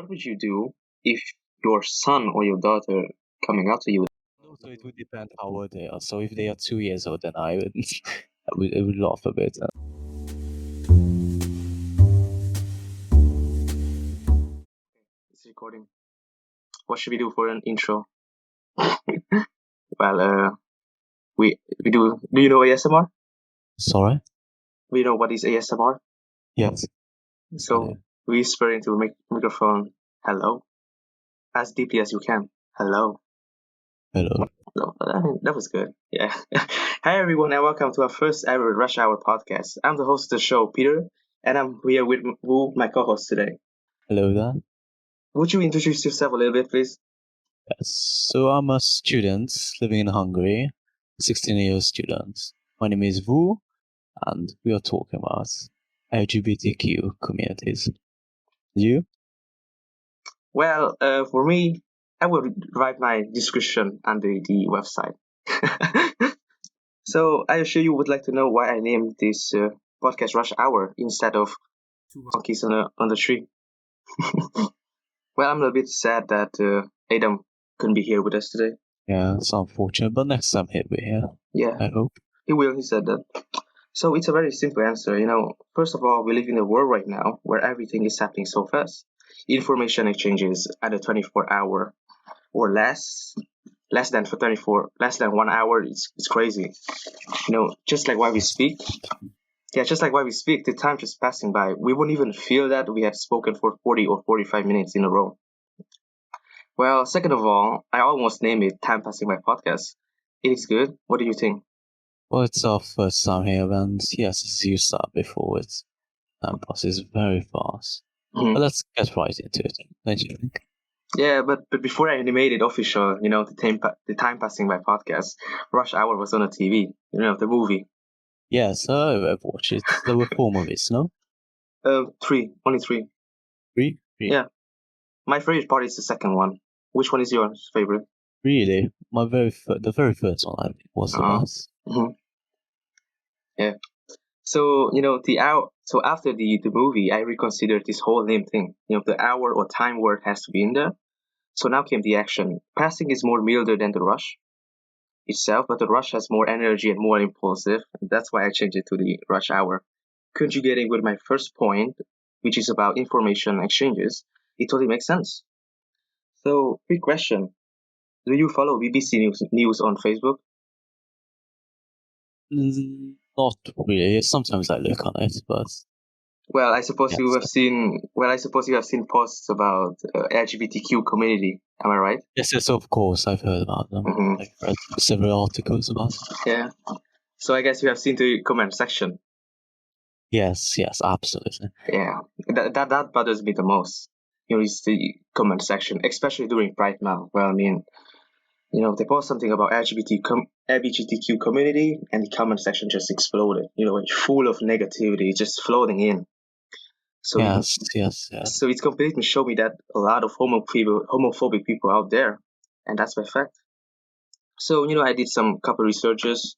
What would you do if your son or your daughter coming up to you? No, so it would depend how old they are. So if they are 2 years old, then I would, I would laugh a bit. It's recording. What should we do for an intro? Well, we do. Do you know ASMR? Sorry? We know what is ASMR. Yes. So whisper into the microphone. Hello, as deeply as you can. Hello. Hello. No, that was good. Yeah. Hi everyone, and welcome to our first ever Rush Hour podcast. I'm the host of the show, Peter, and I'm here with Wu, my co-host today. Hello there. Would you introduce yourself a little bit, please? Yes. So I'm a student living in Hungary, 16-year student. My name is Wu, and we are talking about LGBTQ communities. You? Well, for me, I will write my description under the website. So I assure you would like to know why I named this podcast Rush Hour instead of Two Monkeys on the Tree. Well, I'm a bit sad that Adam couldn't be here with us today. Yeah, it's unfortunate, but next time he'll be here. Yeah, I hope. he will. He said that. So it's a very simple answer. First of all, we live in a world right now where everything is happening so fast. Information exchanges at a 24-hour or less than 1 hour. It's crazy. Just like why we speak. Yeah, just like why we speak, the time just passing by. We won't even feel that we have spoken for 40 or 45 minutes in a row. Well, second of all, I almost named it Time Passing By Podcast. It is good. What do you think? Well, it's our first time here, and yes, as you said before, it's passes very fast. Mhm. But let's get right into it, don't you think? Yeah, but before I made it official, the Time Passing By Podcast, Rush Hour was on the TV, the movie. Yes, I've watched it. There were 4 movies, no? Only three. 3? Yeah. My favorite part is the second one. Which one is your favorite? Really? The very first one I think was the best. Mhm. Yeah. So so after the movie, I reconsidered this whole name thing. The hour or time word has to be in there. So now came the action. Passing is more milder than the rush itself, but the rush has more energy and more impulsive. That's why I changed it to the rush hour. Conjugating with my first point, which is about information exchanges, it totally makes sense. So, quick question. Do you follow BBC News on Facebook? Not really. Sometimes I look on it, but Well, I suppose you yes. have seen. Well, I suppose you have seen posts about LGBTQ community. Am I right? Yes, of course, I've heard about them. Mhm. I've read several articles about it. Yeah. So I guess you have seen the comment section. Yes, absolutely. Yeah, that bothers me the most. Is the comment section, especially during Pride Month. Well, I mean, they post something about LGBTQ community, and the comment section just exploded. It's full of negativity, just floating in. So Yes. so it's completely showed me that a lot of homophobic people out there, and that's my fact. So I did some couple researches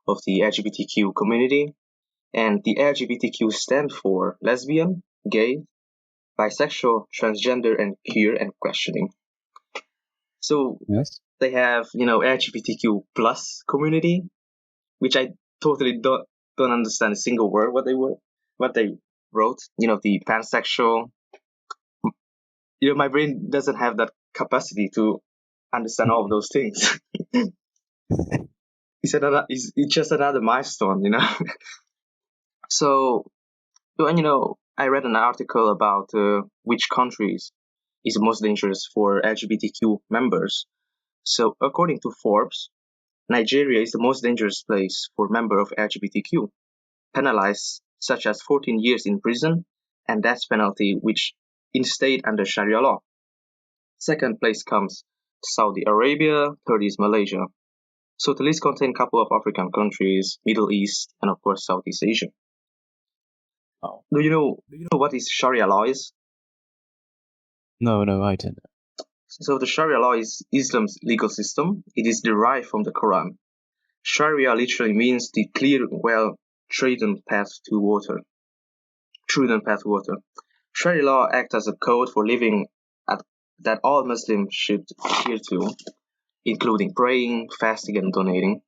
of the LGBTQ community, and the LGBTQ stand for lesbian, gay, bisexual, transgender, and queer and questioning. So Yes. they have LGBTQ plus community, which I totally don't understand a single word what they wrote. The pansexual. My brain doesn't have that capacity to understand all of those things. It's just another milestone. So I read an article about which countries is most dangerous for LGBTQ members. So according to Forbes, Nigeria is the most dangerous place for member of LGBTQ, penalized such as 14 years in prison and death penalty, which in state under Sharia law. Second place comes Saudi Arabia, third is Malaysia. So the list contains a couple of African countries, Middle East, and of course Southeast Asia. Oh. Do you know what is Sharia law is? No, I didn't. So the Sharia law is Islam's legal system. It is derived from the Quran. Sharia literally means the clear, well-trodden path to water. Sharia law acts as a code for living that all Muslims should adhere to, including praying, fasting, and donating.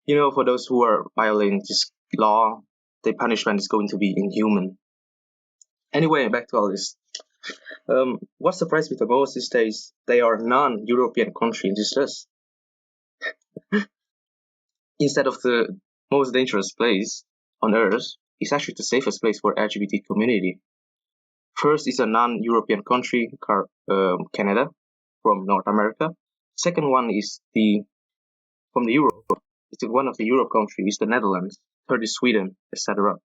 For those who are violating this law, the punishment is going to be inhuman. Anyway, back to all this. What surprised me the most is they are non-European country in this list. Instead of the most dangerous place on earth, it's actually the safest place for LGBT community. First is a non-European country, Canada, from North America. Second one is from the Europe. It's one of the Europe countries, the Netherlands. Third is Sweden, etc.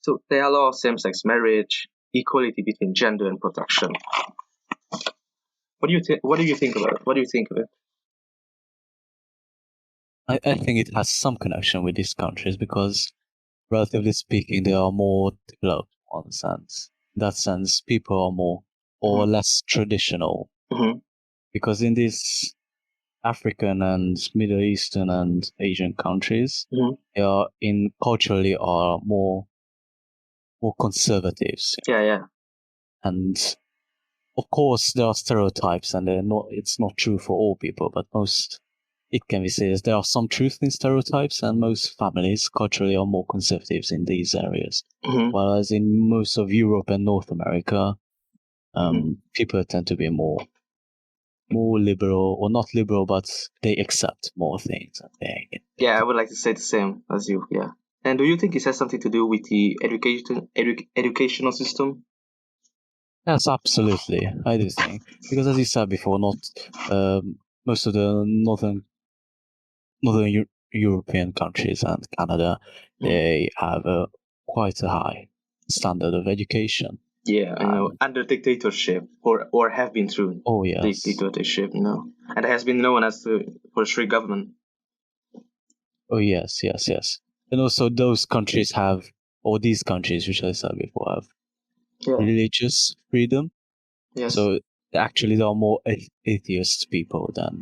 So they allow same-sex marriage, equality between gender and production. What do you think about it? What do you think of it? I think it has some connection with these countries because, relatively speaking, they are more developed ones, and in that sense, people are more or less traditional. Mm-hmm. Because in these African and Middle Eastern and Asian countries, they are culturally are more conservatives. Yeah. And of course, there are stereotypes, and it's not true for all people, but it can be said there are some truth in stereotypes, and most families culturally are more conservatives in these areas. Whereas in most of Europe and North America, people tend to be more liberal, or not liberal, but they accept more things. Yeah, I would like to say the same as you. Yeah. And do you think it has something to do with the educational system? Yes, absolutely. I do think, because as you said before, not most of the northern European countries and Canada, they have quite a high standard of education. Yeah, under dictatorship, or have been through dictatorship, and it has been known as for strict government. Oh yes. And also those countries these countries, which I said before, have religious freedom. Yes. So actually there are more atheist people than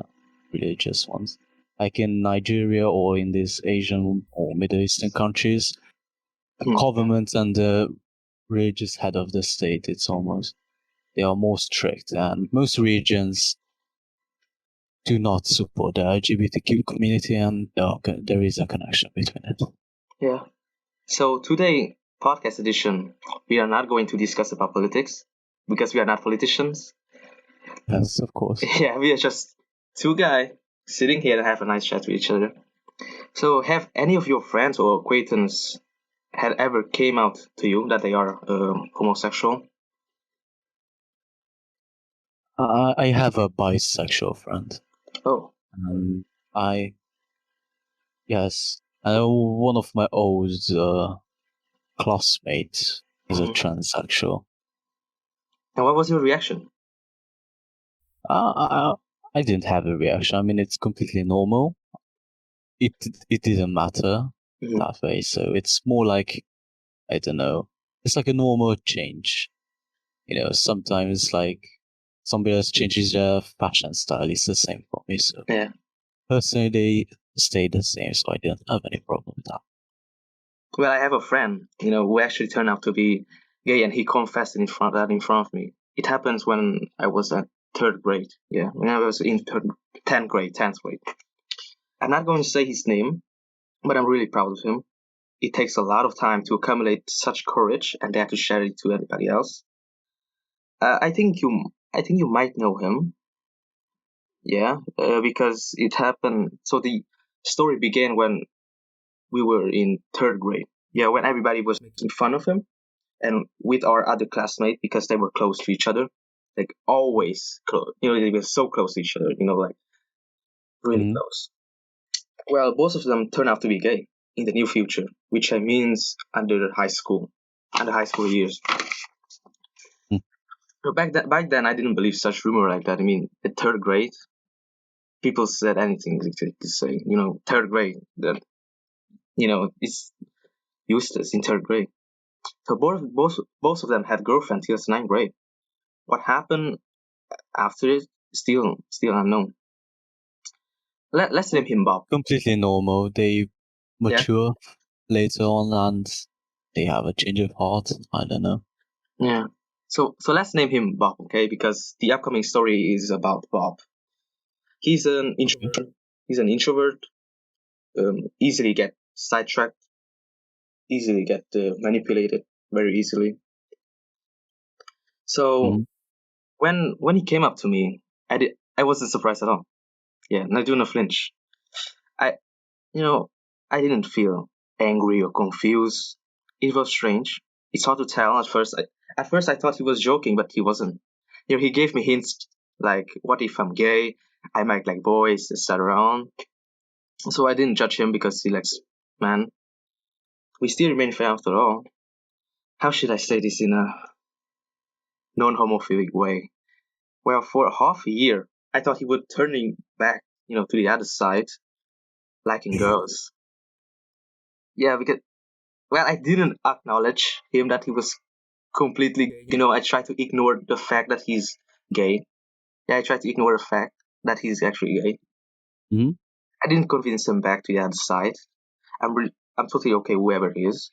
religious ones. Like in Nigeria or in these Asian or Middle Eastern countries, the government and the religious head of the state, they are more strict, and most regions do not support the LGBTQ community, and there is a connection between it. Yeah. So today, podcast edition, we are not going to discuss about politics because we are not politicians. Yes, of course. Yeah, we are just two guys sitting here and have a nice chat with each other. So have any of your friends or acquaintances had ever came out to you that they are homosexual? I have a bisexual friend. Oh. Yes. One of my old classmates is a transsexual. And what was your reaction? I didn't have a reaction. I mean, it's completely normal. It didn't matter that way. So it's more like, I don't know, it's like a normal change. Sometimes like somebody else changes their fashion style. It's the same for me. So yeah. Personally, they stayed the same, so I didn't have any problem with that. Well, I have a friend, who actually turned out to be gay, and he confessed in front of me. It happens when I was at third grade. Yeah, when I was in 10th grade. I'm not going to say his name, but I'm really proud of him. It takes a lot of time to accumulate such courage, and they have to share it to anybody else. I think you might know him. Yeah, because it happened. So the story began when we were in third grade. Yeah, when everybody was making fun of him, and with our other classmates, because they were close to each other, like always close. They were so close to each other. Like really close. Well, both of them turned out to be gay in the near future, which means under high school years. So back then, I didn't believe such rumor like that. I mean, at third grade, people said anything to say. Third grade, that it's useless in third grade. So both of them had girlfriends till ninth grade. What happened after it, still unknown. Let's name him Bob. Completely normal. They mature later on, and they have a change of heart. I don't know. Yeah. So let's name him Bob, okay? Because the upcoming story is about Bob. He's an Okay. introvert. He's an introvert. Easily get sidetracked. Easily get manipulated very easily. So Mhm. when he came up to me, I wasn't surprised at all. Yeah, not doing a flinch. I you know I didn't feel angry or confused. It was strange. It's hard to tell at first. At first I thought he was joking, but he wasn't. He gave me hints like, "What if I'm gay? I might like boys, etc." So I didn't judge him because he likes men. We still remain friends after all. How should I say this in a non-homophilic way? Well, for half a year, I thought he would turning back, to the other side, liking girls. Yeah, because I didn't acknowledge him that he was completely gay. I tried to ignore the fact that he's gay. Yeah, I tried to ignore the fact that he's actually gay. Mhm. I didn't convince him back to the other side. I'm totally okay whoever he is,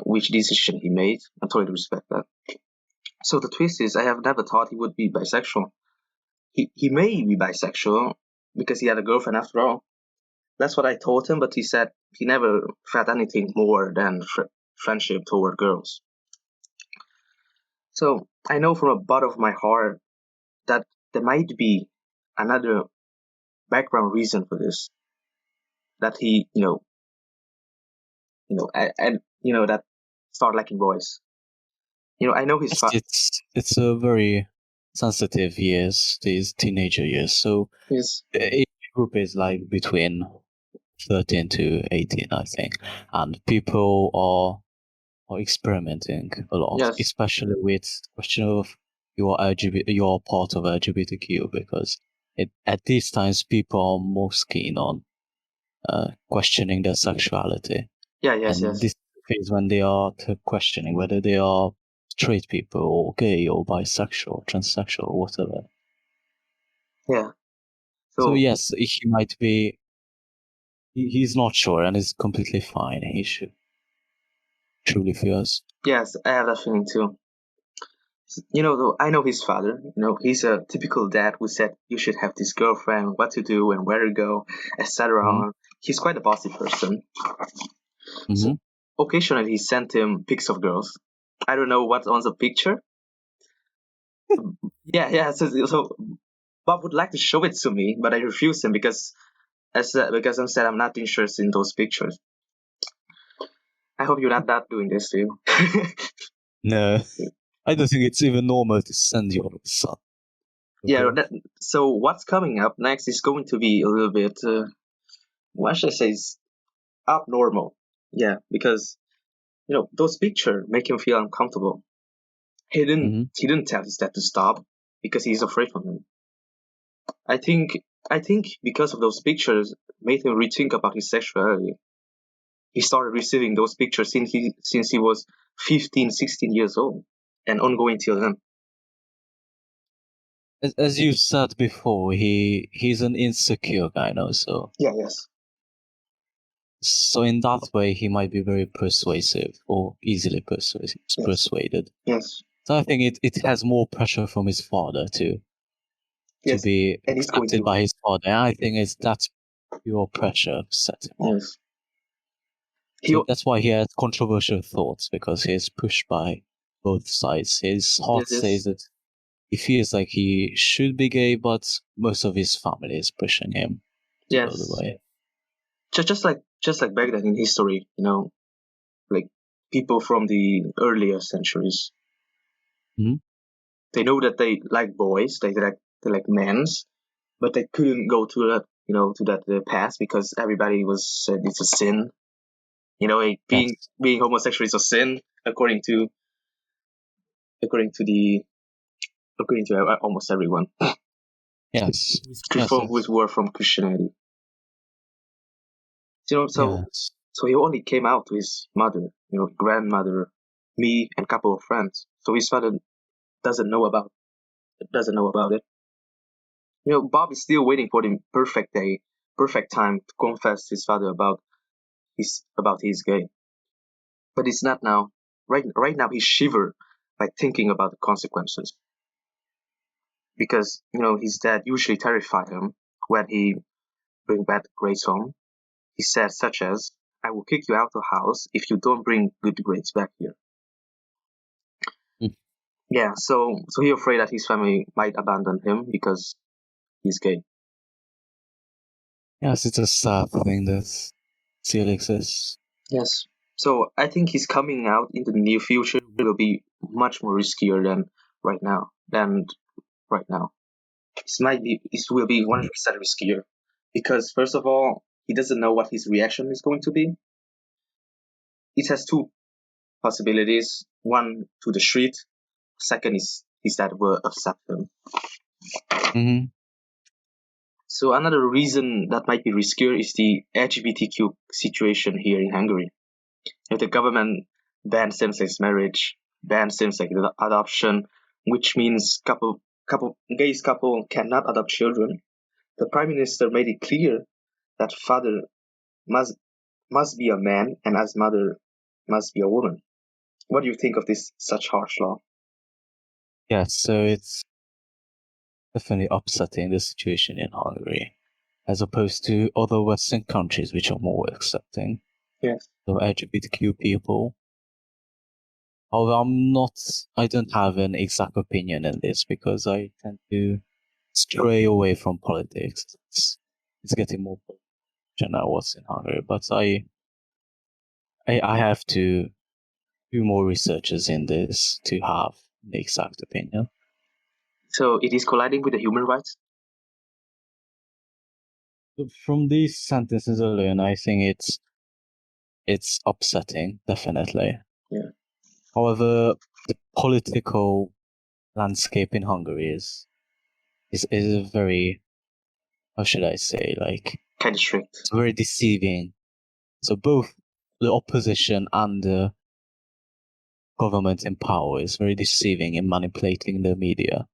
which decision he made. I totally respect that. So the twist is, I have never thought he would be bisexual. He may be bisexual because he had a girlfriend after all. That's what I told him, but he said he never felt anything more than friendship toward girls. So I know from the bottom of my heart that there might be another background reason for this. That he, and that start liking boys. I know his Yes, it's a very sensitive years, these teenager years. So his age group is like between 13 to 18, I think, and people are experimenting a lot, yes, especially with the question of you're part of LGBTQ, because at these times people are most keen on questioning their sexuality, yeah, yes, and yes, this is when they are questioning whether they are straight people or gay or bisexual, transsexual, or whatever. yeah. So So yes, he might be. He's not sure, and is completely fine. He should truly feels. yes, I have that feeling too. Though I know his father. He's a typical dad who said you should have this girlfriend, what to do and where to go, Mm-hmm. etc. He's quite a bossy person. So Mm-hmm. occasionally he sent him pics of girls. I don't know what's on the picture. Yeah, yeah. So Bob would like to show it to me, but I refused him because I said I'm not interested in those pictures. I hope you're not doing this to you. No, I don't think it's even normal to send your son. Yeah. Okay. So what's coming up next is going to be a little bit. What should I say? Is abnormal. Yeah, because those pictures make him feel uncomfortable. He didn't. Mm-hmm. He didn't tell his dad to stop because he's afraid of him. I think. I think because of those pictures made him rethink about his sexuality. He started receiving those pictures since he was 15, 16 years old, and ongoing till then. As you said before, he's an insecure guy now, Yeah. Yes. so in that way he might be very persuasive or easily Yes. persuaded. Yes. So I think it has more pressure from his father to Yes. be And he's going accepted to. by his father. And I think it's that's pure pressure set him off. Yes. He. So that's why he has controversial thoughts, because he is pushed by both sides. His Yes. heart says Yes. that he feels like he should be gay, but most of his family is pushing him to go the Yes. way. Just like back then in history, like people from the earlier centuries, Mhm. they know that they like boys, they like men's, but they couldn't go to that path because everybody was said it's a sin. Being Yes, being homosexual is a sin according to the according to almost everyone yes, yes, who yes, were from Christianity. So yes. so he only came out to his mother, grandmother, me, and a couple of friends. So his father doesn't know about it. Bob is still waiting for the perfect day, perfect time to confess his father about his gay. But it's not now. Right now he shiver like thinking about the consequences. Because, his dad usually terrified him when he bring bad grades home. He said such as, I will kick you out of the house if you don't bring good grades back here. Mm. Yeah, so he afraid that his family might abandon him because he's gay. Yes, it's a sad thing that still exists. Yes. So I think his coming out in the near future will be much more riskier than right now. It will be 100% riskier because first of all, he doesn't know what his reaction is going to be. It has two possibilities: one, to the street; second is that will accept him. Mm-hmm. So another reason that might be riskier is the LGBTQ situation here in Hungary. If the government bans same-sex marriage, bans same-sex adoption, which means gay couple cannot adopt children, the prime minister made it clear that father must be a man and as mother must be a woman. What do you think of this such harsh law? Yeah, so it's definitely upsetting the situation in Hungary, as opposed to other Western countries which are more accepting Yes. of LGBTQ people. Although I don't have an exact opinion in this because I tend to stray away from politics. It's getting more political now what's in Hungary, but I have to do more researches in this to have the exact opinion. So it is colliding with the human rights? From these sentences alone, I think it's upsetting, definitely. Yeah. However, the political landscape in Hungary is very, how should I say, like, Kind of strict. it's very deceiving. So both the opposition and the government in power is very deceiving in manipulating the media.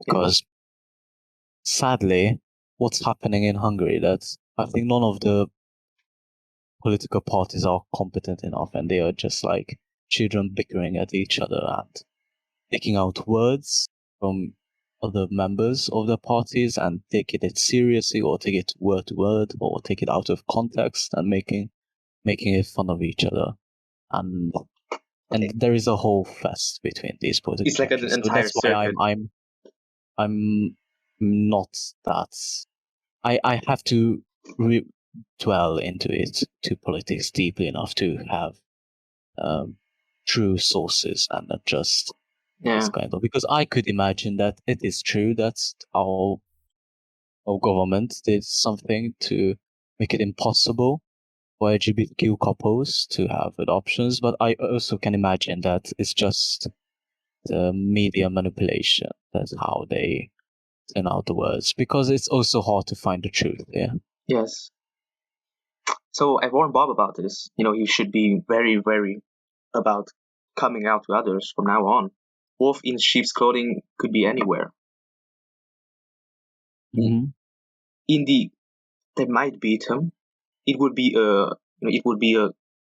Because sadly, what's happening in Hungary, that I think none of the political parties are competent enough and they are just like children bickering at each other and taking out words from other members of the parties and taking it seriously or take it word to word or take it out of context and making it fun of each other. And there is a whole fest between these political It's like an parties. So entire that's why circuit. I'm not that I have to dwell into it to politics deeply enough to have true sources and not just this kind of, because I could imagine that it is true that our government did something to make it impossible for LGBTQ couples to have adoptions, but I also can imagine that it's just the media manipulation. That's how they turn out the words, because it's also hard to find the truth here. Yes. So I warned Bob about this. You should be very, very about coming out to others from now on. Wolf in sheep's clothing could be anywhere. Mm-hmm. Indeed, they might beat him. It would be a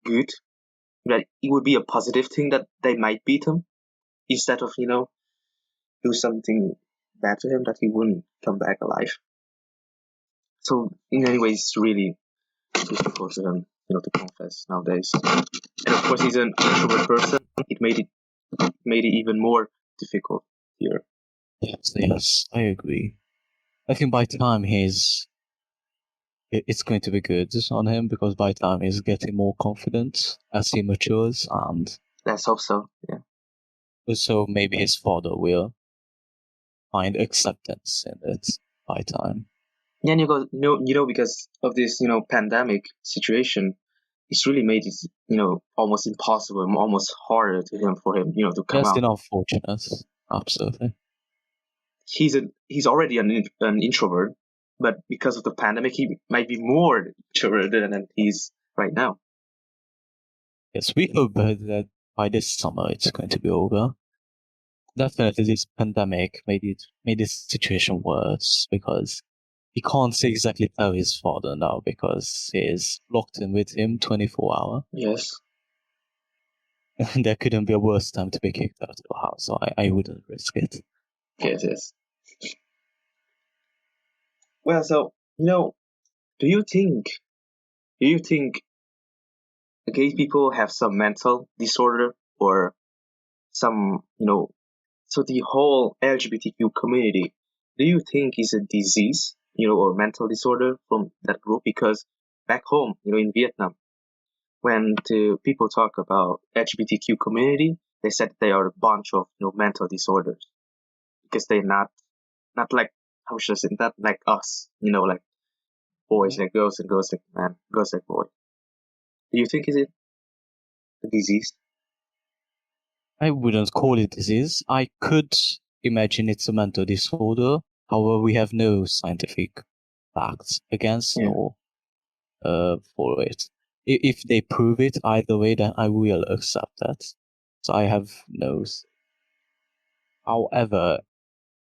good, that it would be a positive thing that they might beat him instead of do something bad to him that he wouldn't come back alive. So in any ways, it's really difficult for him, to confess nowadays. And of course, he's an introvert person. It made it even more difficult here. Yes, I agree. I think by time it's going to be good on him because by time he's getting more confident as he matures, and Let's hope so. Yeah. also maybe his father will find acceptance in it by time. Yeah, and because of this, pandemic situation, it's really made it, almost impossible, almost harder for him, to come Yes, out. unfortunate. Absolutely. He's already an introvert, but because of the pandemic, he might be more introverted than he's right now. Yes, we hope that by this summer it's going to be over. Definitely, this pandemic made this situation worse because he can't exactly tell his father now because he is locked in with him 24 hours. Yes. there couldn't be a worse time to be kicked out of the house, so I wouldn't risk it. Yes, yes. Well, so do you think gay people have some mental disorder or some so the whole LGBTQ community, do you think is a disease, or mental disorder from that group? Because back home, in Vietnam, when the people talk about LGBTQ community, they said they are a bunch of mental disorders because they're not like, how should I say, not like us, like boys like girls and girls like man, girls like boy. Do you think is it a disease? I wouldn't call it disease. I could imagine it's a mental disorder. However, we have no scientific facts against Yeah. nor for it. If they prove it either way, then I will accept that. So I have no. However,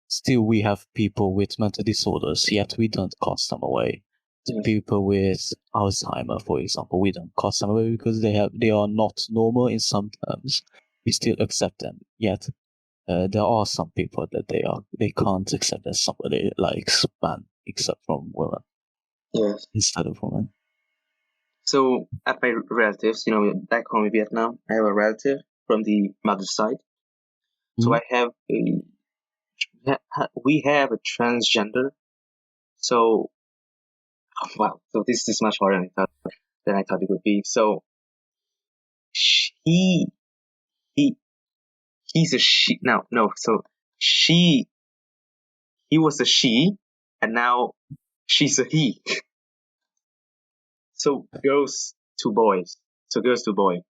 still we have people with mental disorders, yet we don't cast them away. Yes. People with Alzheimer, for example, we don't cast them away because they are not normal in some terms. We still accept them, yet there are some people that they can't accept as somebody likes man except from women. Yes. Instead of women. So at my relatives, back home in Vietnam, I have a relative from the mother's side. So I have we have a transgender. So wow, so this is much harder than I thought it would be. So he he he's a she. No. So she he was a she, and now she's a he. So girls to boys. So girls to boy.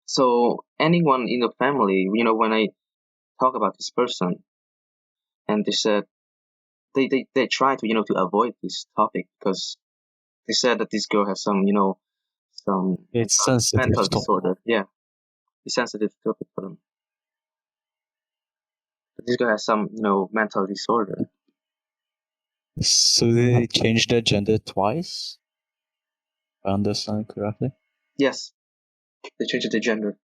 So anyone in the family, when I talk about this person, and they said they try to to avoid this topic because they said that this girl has some some It's sensitive mental topic. disorder. Yeah, it's sensitive topic for them. But this girl has some mental disorder. So they changed their gender twice? If I understand correctly. Yes, they changed the gender.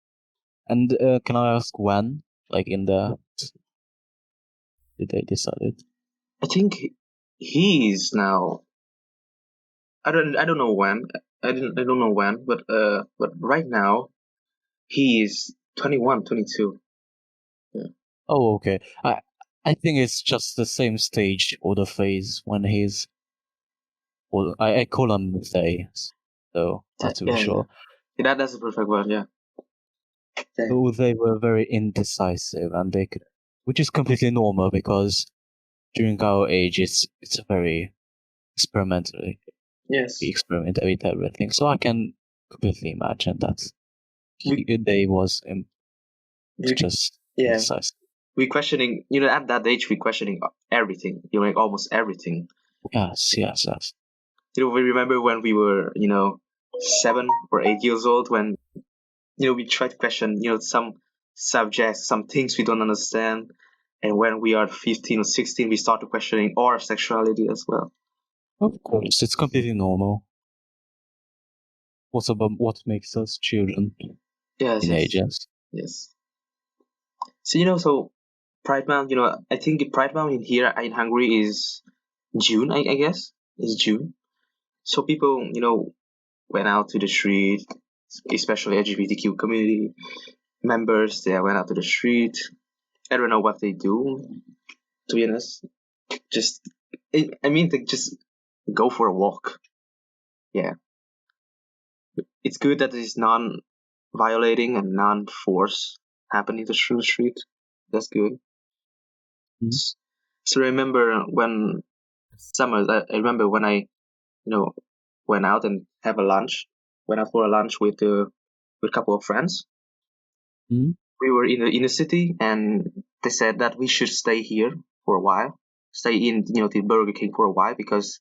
And can I ask when? Like in the did they decide it? I think he is now. I don't know when. I don't know when, but right now he is 21, 22. Yeah. Oh, okay. I think it's just the same stage or the phase when he's. Well, I call them they, so not to be Yeah, sure. yeah. That's the perfect word. Yeah. So they were very indecisive, and they could, which is completely normal because during our age, it's a very experimentally. Yes. We experiment with everything, so I can completely imagine that they was We, just yeah. indecisive. We questioning. At that age, we questioning everything. Like almost everything. Yes. We remember when we were 7 or 8 years old when we try to question some subjects, some things we don't understand, and when we are 15 or 16, we start to questioning our sexuality as well. Of course, it's completely normal. What makes us children? Yes. Teenagers. Yes. So so Pride Month. I think the Pride Month in here in Hungary is June. I guess is June. So people went out to the street, especially LGBTQ community members. They went out to the street. I don't know what they do, to be honest. Just, I mean, they just go for a walk. Yeah. It's good that it's non-violating and non-force happening through the street. That's good. Mhm. So I remember when summers, I remember when I, went out and have a lunch, went out for a lunch with a couple of friends. Mhm. We were in the city, and they said that we should stay here for a while, stay in the Burger King for a while because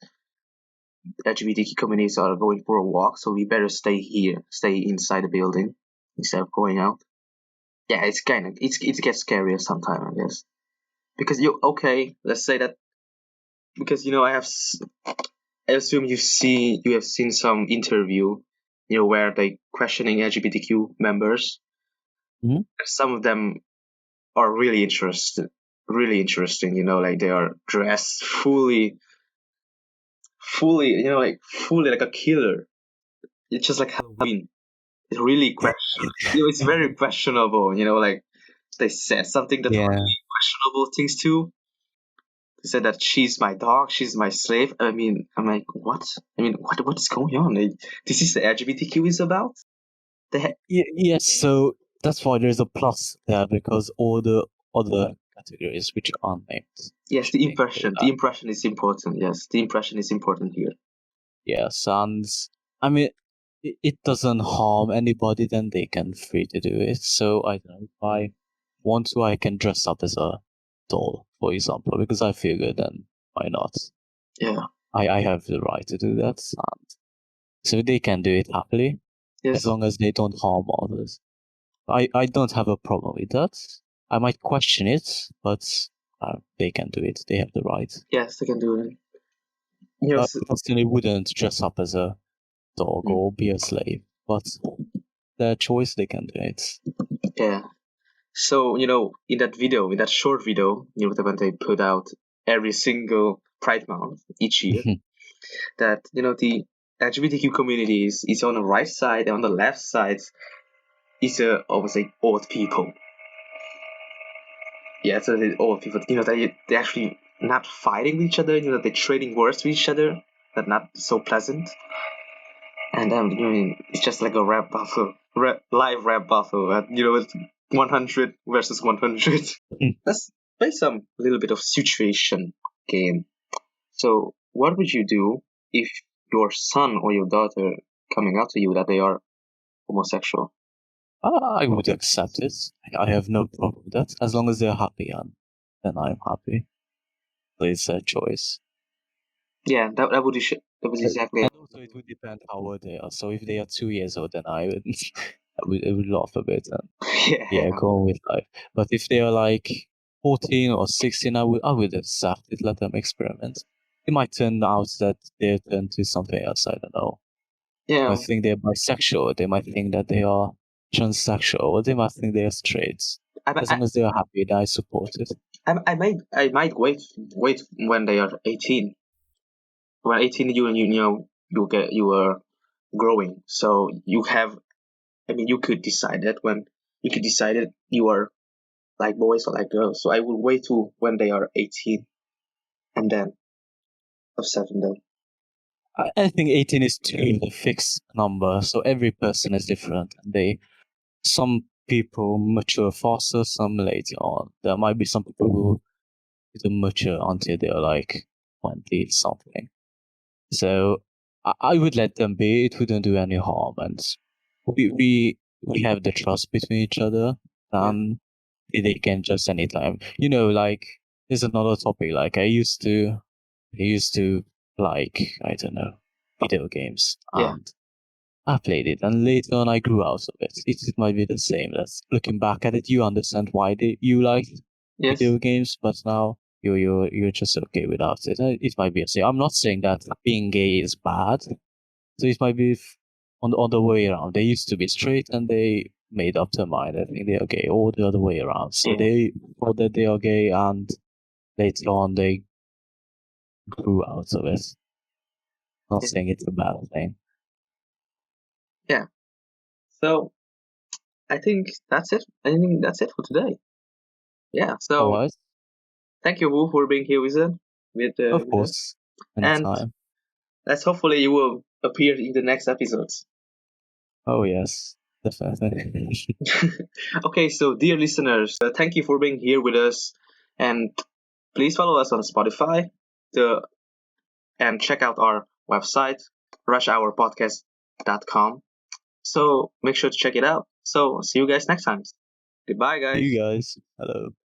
LGBTQ communities are going for a walk, so we better stay here, stay inside the building instead of going out. Yeah, it's kind of it gets scarier sometimes, I guess, because let's say that because I assume you have seen some interview, where they questioning LGBTQ members, Mhm. Some of them are really interesting. Like they are dressed fully like a killer. It's just like Halloween. It's really it's very questionable. Like they said something that Yeah. really questionable things too. They said that she's my dog, she's my slave. I mean, I'm like, what? I mean, what is going on? Like, this is the LGBTQ is about. They Yes, so that's why there's a plus there because all the other categories which aren't named Yes, should the be included. impression. The impression is important. Yes, the impression is important here. Yes, and I mean, it doesn't harm anybody, then they can free to do it. So I don't know, if I want to, I can dress up as a doll, for example, because I feel good, then why not? Yeah. I have the right to do that, and so they can do it happily as Yes. long as they don't harm others. I don't have a problem with that. I might question it, but they can do it. They have the right. Yes, they can do it. I Yes. personally wouldn't dress up as a dog Mm. or be a slave, but their choice, they can do it. Yeah. So, in that video, in that short video, when they put out every single Pride Month each year, that, the LGBTQ community is on the right side, and on the left side is, obviously, old people. Yeah, so the old people, they actually not fighting with each other, they're trading words with each other, that not so pleasant. And it's just like a rap battle, live rap battle. It's 100 versus 100. Let's play some little bit of situation game. So, what would you do if your son or your daughter coming out to you that they are homosexual? I would accept it. I have no problem with that. As long as they're happy, and then I'm happy. So it's a choice. Yeah, that was exactly. And also, it would depend how old they are. So if they are 2 years old, then I would, I would laugh a bit and Yeah, yeah, go on with life. But if they are like 14 or 16, I would accept it. Let them experiment. It might turn out that they turn to something else. I don't know. They yeah. might think they're bisexual. They might think that they are transsexual, or they might think they are straight. I, As I, long as they are happy, then I support it. I might wait when they are 18. When 18, you are growing, so you have. I mean, you could decide that when you could decide that you are like boys or like girls. So I will wait to when they are 18 and then upset them. I think 18 is too a fixed number, so every person is different. Some people mature faster, some later on. There might be some people who don't mature until they're like 20 something. So I would let them be. It wouldn't do any harm, and we have the trust between each other, Yeah. and they can just anytime. Like there's another topic. Like I used to like I don't know video games, Yeah. and I played it, and later on I grew out of it. It might be the same. That's looking back at it, you understand why you like Yes. video games, but now you're just okay without it. It might be the same. I'm not saying that being gay is bad. So it might be on the other way around. They used to be straight and they made up their mind. I think they are gay, or the other way around. So Yeah. they thought that they are gay, and later on they grew out of it. Not Yeah. saying it's a bad thing. Yeah. So I think that's it. I think that's it for today. Yeah. So Otherwise, thank you, Wu, for being here of with us, course, and anytime. let's hopefully you will appear in the next episodes. Oh yes, definitely. Okay, so dear listeners, thank you for being here with us, and please follow us on Spotify to, and check out our website, rushhourpodcast.com. So make sure to check it out. So see you guys next time. Goodbye, See guys. you guys. Hello.